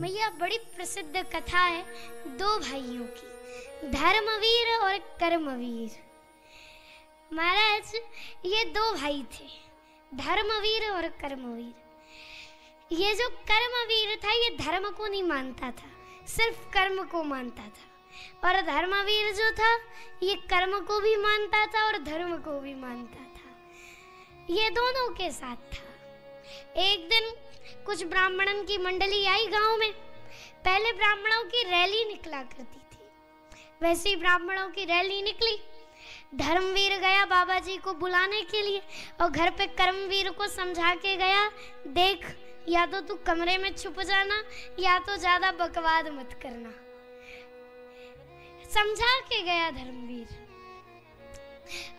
भैया बड़ी प्रसिद्ध कथा है दो भाइयों की, धर्मवीर और कर्मवीर। महाराज ये दो भाई थे, धर्मवीर और कर्मवीर। ये जो कर्मवीर था ये धर्म को नहीं मानता था, सिर्फ कर्म को मानता था। और धर्मवीर जो था ये कर्म को भी मानता था और धर्म को भी मानता था। ये दोनों के साथ था। एक दिन कुछ ब्राह्मणन की मंडली आई गांव में। पहले ब्राह्मणों की रैली निकला करती थी, वैसे ही ब्राह्मणों की रैली निकली। धर्मवीर गया बाबा जी को बुलाने के लिए और घर पे कर्मवीर को समझा के गया, देख या तो तू कमरे में छुप जाना या तो ज्यादा बकवाद मत करना। समझा के गया धर्मवीर।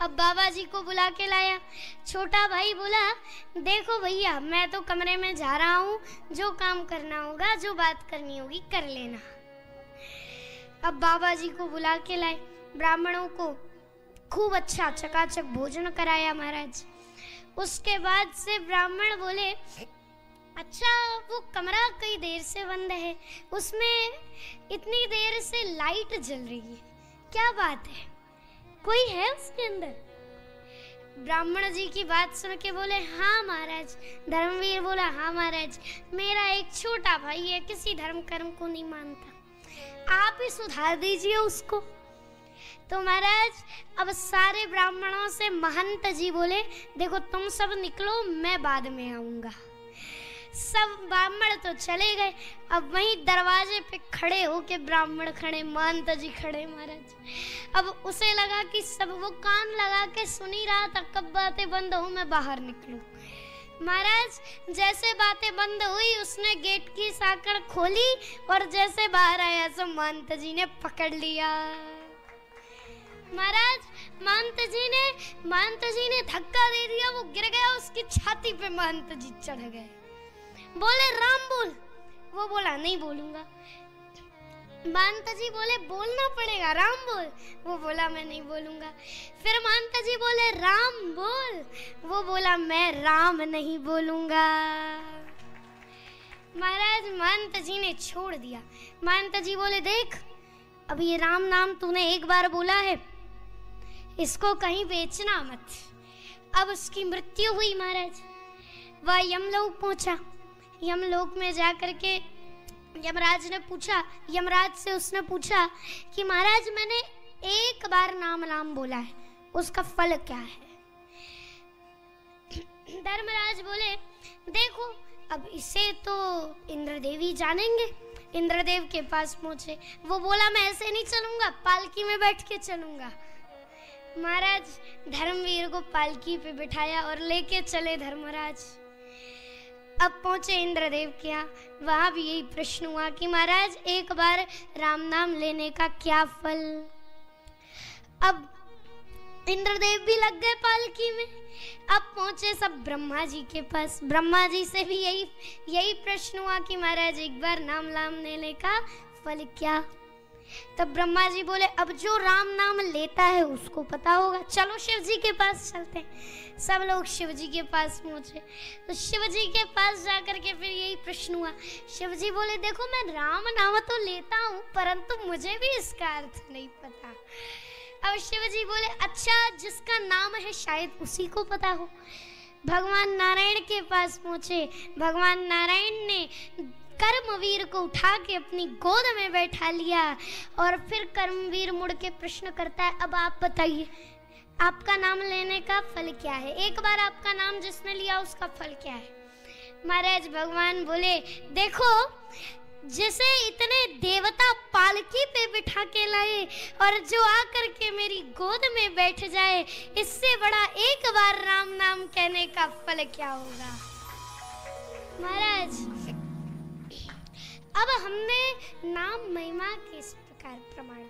अब बाबा जी को बुला के लाया। छोटा भाई बोला, देखो भैया मैं तो कमरे में जा रहा हूँ, जो काम करना होगा जो बात करनी होगी कर लेना। अब बाबा जी को बुला के लाए, ब्राह्मणों को खूब अच्छा चकाचक भोजन कराया महाराज। उसके बाद से ब्राह्मण बोले, अच्छा वो कमरा कई देर से बंद है, उसमें इतनी देर से लाइट जल रही है, क्या बात है, कोई है उसके अंदर? ब्राह्मण जी की बात सुन के बोले, हाँ महाराज। धर्मवीर बोला, हाँ महाराज, मेरा एक छोटा भाई है, किसी धर्म कर्म को नहीं मानता, आप ही सुधार दीजिए उसको। तो महाराज अब सारे ब्राह्मणों से महंत जी बोले, देखो तुम सब निकलो, मैं बाद में आऊंगा। सब ब्राह्मण तो चले गए। अब वहीं दरवाजे पे खड़े होके ब्राह्मण खड़े, महंत जी खड़े महाराज। अब उसे लगा कि सब वो कान लगा के सुन ही रहा था, कब बातें बंद हो मैं बाहर निकलूं। महाराज जैसे बातें बंद हुई उसने गेट की साकड़ खोली और जैसे बाहर आया सो महंत जी ने पकड़ लिया। महाराज महंत जी ने धक्का दे दिया, वो गिर गया, उसकी छाती पे महंत जी चढ़ गए। बोले राम बोल, वो बोला नहीं बोलूंगा। महंत जी बोले बोलना पड़ेगा, राम बोल, वो बोला मैं नहीं बोलूंगा। फिर महंत जी बोले राम बोल, वो बोला मैं राम नहीं बोलूंगा। महाराज महंत जी ने छोड़ दिया। महंत जी बोले, देख अब ये राम नाम तूने एक बार बोला है, इसको कहीं बेचना मत। अब उसकी मृत्यु हुई महाराज। वह यमलोक पहुंचा। यमलोक में जाकर के यमराज से उसने पूछा कि महाराज मैंने एक बार नाम बोला है, उसका फल क्या है? धर्मराज बोले, देखो अब इसे तो इंद्रदेव जानेंगे। इंद्रदेव के पास पहुंचे। वो बोला मैं ऐसे नहीं चलूंगा, पालकी में बैठ के चलूंगा। महाराज धर्मवीर को पालकी पे बिठाया और लेके चले धर्मराज। अब पहुंचे इंद्रदेव के यहाँ। वहां भी यही प्रश्न हुआ कि महाराज एक बार राम नाम लेने का क्या फल? अब इंद्रदेव भी लग गए पालकी में। अब पहुंचे सब ब्रह्मा जी के पास। ब्रह्मा जी से भी यही प्रश्न हुआ कि महाराज एक बार नाम लेने का फल क्या? तब ब्रह्मा जी बोले, अब जो राम नाम लेता है उसको पता होगा, चलो शिव जी के पास चलते हैं। सब लोग शिव जी के पास पहुंचे। तो शिव जी के पास जाकर के फिर यही प्रश्न हुआ। शिव जी बोले, देखो मैं राम नाम तो लेता हूँ परंतु मुझे भी इसका अर्थ नहीं पता। अब शिव जी बोले, अच्छा जिसका नाम है शायद उसी को पता हो। भगवान नारायण के पास पहुंचे। भगवान नारायण ने कर्मवीर को उठा के अपनी गोद में बैठा लिया और फिर कर्मवीर मुड़ के प्रश्न करता है, अब आप बताइए आपका नाम लेने का फल क्या है? एक बार आपका नाम जिसने लिया उसका फल क्या है? महाराज भगवान बोले, देखो जिसे इतने देवता पालकी पे बिठा के लाए और जो आकर के मेरी गोद में बैठ जाए, इससे बड़ा एक बार राम नाम कहने का फल क्या होगा? महाराज अब हमने नाम महिमा के इस प्रकार प्रमाण